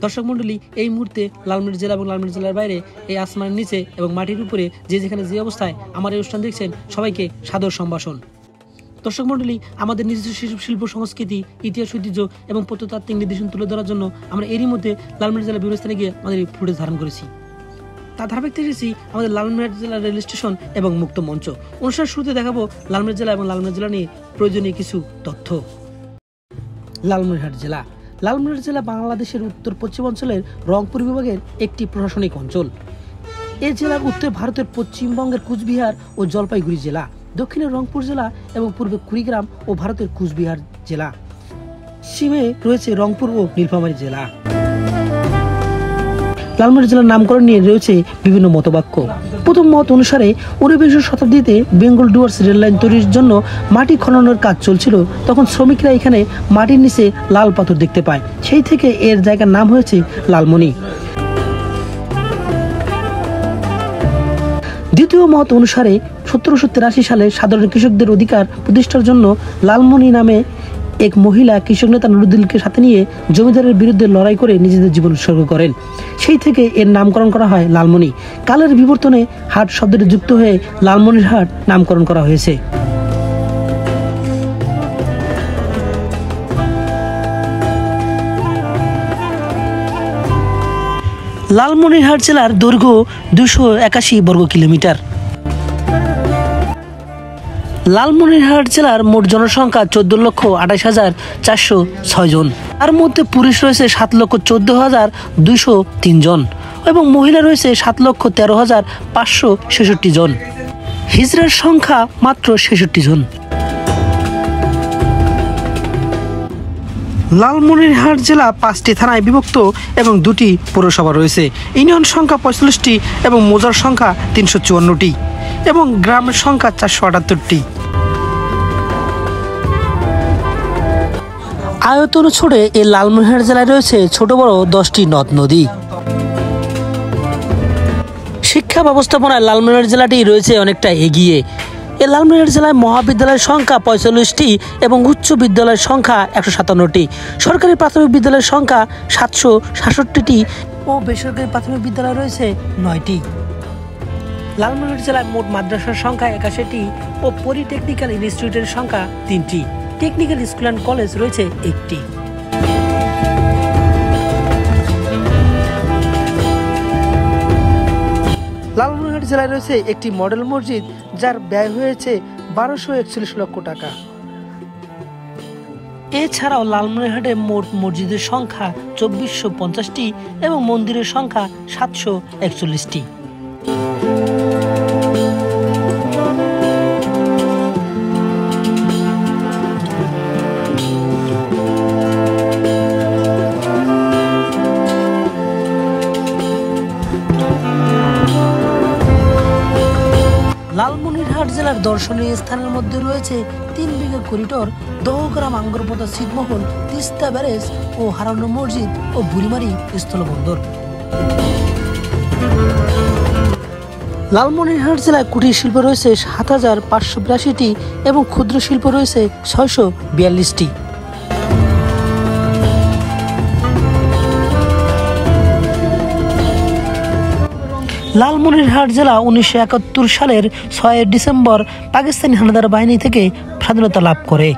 দর্শক মন্ডলী, এই মুহূর্তে লালমনিরহাট জেলা এবং লালমনিরহাট জেলার বাইরে এই আসমানের নিচে এবং মাটির উপরে যে যেখানে যে অবস্থায় আমার এই অনুষ্ঠান দেখছেন সবাইকে সাদর সম্ভাষণ। দর্শক মন্ডলী, আমাদের নিজস্ব শিল্প সংস্কৃতি, ইতিহাস, ঐতিহ্য এবং প্রত্নতাত্ত্বিক নিদর্শন তুলে ধরার জন্য আমরা এরই মধ্যে লালমনিরহাট জেলার বিভিন্ন স্থানে গিয়ে আমাদের এই ফুটেজ ধারণ করেছি। তার ধারাবাহিকতা এসেছি আমাদের লালমনিরহাট জেলার রেল স্টেশন এবং মুক্ত মঞ্চ। অনুষ্ঠানের শুরুতে দেখাবো লালমনিরহাট জেলা এবং লালমনিরহাট জেলা নিয়ে প্রয়োজনীয় কিছু তথ্য। লালমনিরহাট জেলা বাংলাদেশের উত্তর পশ্চিমাঞ্চলের রংপুর বিভাগের একটি প্রশাসনিক অঞ্চল। এই জেলার উত্তরে ভারতের পশ্চিমবঙ্গের কুচবিহার ও জলপাইগুড়ি জেলা, দক্ষিণে রংপুর জেলা এবং পূর্বে কুড়িগ্রাম ও ভারতের কুচবিহার জেলা, সীমে রয়েছে রংপুর ও নীলফামারী জেলা। লালমনিরহাট জেলার নামকরণ নিয়ে রয়েছে বিভিন্ন মতবাক্য। প্রথম মত অনুসারে 19 শতাব্দীতে বেঙ্গল ডুয়ার্স রেল লাইন তৈরির জন্য মাটি খননের কাজ চলছিল। তখন শ্রমিকরা এখানে মাটির নিচে লাল পাথর দেখতে পায়, সেই থেকে এর জায়গার নাম হয়েছে লালমনি। দ্বিতীয় মত অনুসারে 1783 সালে সাধারণ কৃষকদের অধিকার প্রতিষ্ঠার জন্য লালমনি নামে এক মহিলা কৃষক নেতা নুরুদ্দিনকে সাথে নিয়ে জমিদারের বিরুদ্ধে লড়াই করে নিজেদের জীবন উৎসর্গ করেন। সেই থেকে এর নামকরণ করা হয় লালমনি। কালের বিবর্তনে হাট শব্দটি যুক্ত হয়ে লালমনিরহাট নামকরণ করা হয়েছে। লালমনিরহাট জেলার দৈর্ঘ্য 281 বর্গ কিলোমিটার। লালমনিরহাট জেলার মোট জনসংখ্যা 14,28,406 জন। তার মধ্যে পুরুষ রয়েছে 7,14,203 জন এবং মহিলা রয়েছে 7,13,566 জন। হিজড়ার সংখ্যা মাত্র 66 জন। লালমনিরহাট জেলা 5টি থানায় বিভক্ত এবং 2টি পৌরসভা রয়েছে। ইউনিয়ন সংখ্যা 45টি এবং মৌজার সংখ্যা 354টি এবং গ্রামের সংখ্যা 478টি। আয়তন ছড়ে এই লালমনিরহাট জেলায় রয়েছে ছোট বড় 10টি নদ নদী। শিক্ষা ব্যবস্থাপনায় লালমনিরহাট জেলাটি রয়েছে অনেকটা এগিয়ে। এই লালমনিরহাট জেলায় মহাবিদ্যালয়ের সংখ্যা 45টি এবং উচ্চ বিদ্যালয়ের সংখ্যা 157টি। সরকারি প্রাথমিক বিদ্যালয়ের সংখ্যা 766টি ও বেসরকারি প্রাথমিক বিদ্যালয় রয়েছে 9টি। লালমনিরহাট জেলায় মোট মাদ্রাসার সংখ্যা 81টি ও পলিটেকনিক্যাল ইনস্টিটিউটের সংখ্যা 3টি। টেকনিক্যাল স্কুল অ্যান্ড কলেজ রয়েছে 1টি। লালমনিরহাট জেলায় রয়েছে একটি মডেল মসজিদ, যার ব্যয় হয়েছে 1241 লক্ষ টাকা। এছাড়াও লালমনিরহাটে মোট মসজিদের সংখ্যা 2450টি এবং মন্দিরের সংখ্যা 741টি। লালমনিরহাট জেলার দর্শনীয় স্থানের মধ্যে রয়েছে 3 বিঘা করিডোর, দহগ্রাম আঙ্গরপোতা ছিটমহল, তিস্তা ব্যারেজ ও হারানো মসজিদ ও বুড়িমারি স্থলবন্দর। লালমনিরহাট জেলায় কুটির শিল্প রয়েছে 7,582টি এবং ক্ষুদ্র শিল্প রয়েছে 642টি। লালমনিরহাট জেলা 1971 সালের 6 ডিসেম্বর পাকিস্তানি হানাদার বাহিনী থেকে স্বাধীনতা লাভ করে।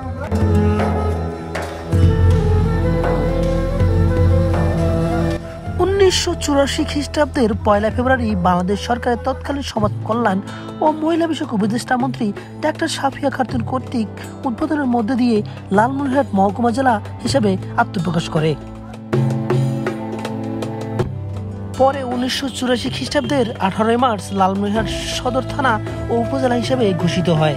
1984 খ্রিস্টাব্দের 1 ফেব্রুয়ারি বাংলাদেশ সরকারের তৎকালীন সমাজ কল্যাণ ও মহিলা বিষয়ক উপদেষ্টা মন্ত্রী ডাক্তার সাফিয়া খাতুন কর্তৃক উদ্বোধনের মধ্যে দিয়ে লালমনিরহাট মহকুমা জেলা হিসেবে আত্মপ্রকাশ করে। পরে 1984 খ্রিস্টাব্দের 18 মার্চ লালমনিরহাট সদর থানা ও উপজেলা হিসেবে ঘোষিত হয়।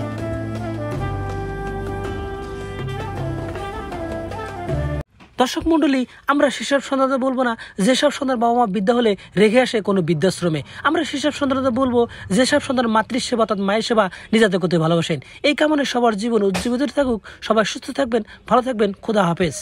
দর্শক মন্ডলী, আমরা সেসব সন্তানদের বলবো না যেসব সন্তান বাবা মা বিদ্যা হলে রেখে আসে কোনো বৃদ্ধাশ্রমে। আমরা সেসব সন্তানদের বলবো যেসব সন্তান মাতৃসেবা অর্থাৎ মায়ের সেবা নিজাতে করতে ভালোবাসেন। এই কামনে সবার জীবন উজ্জীবিত থাকুক, সবাই সুস্থ থাকবেন, ভালো থাকবেন। খোদা হাফেজ।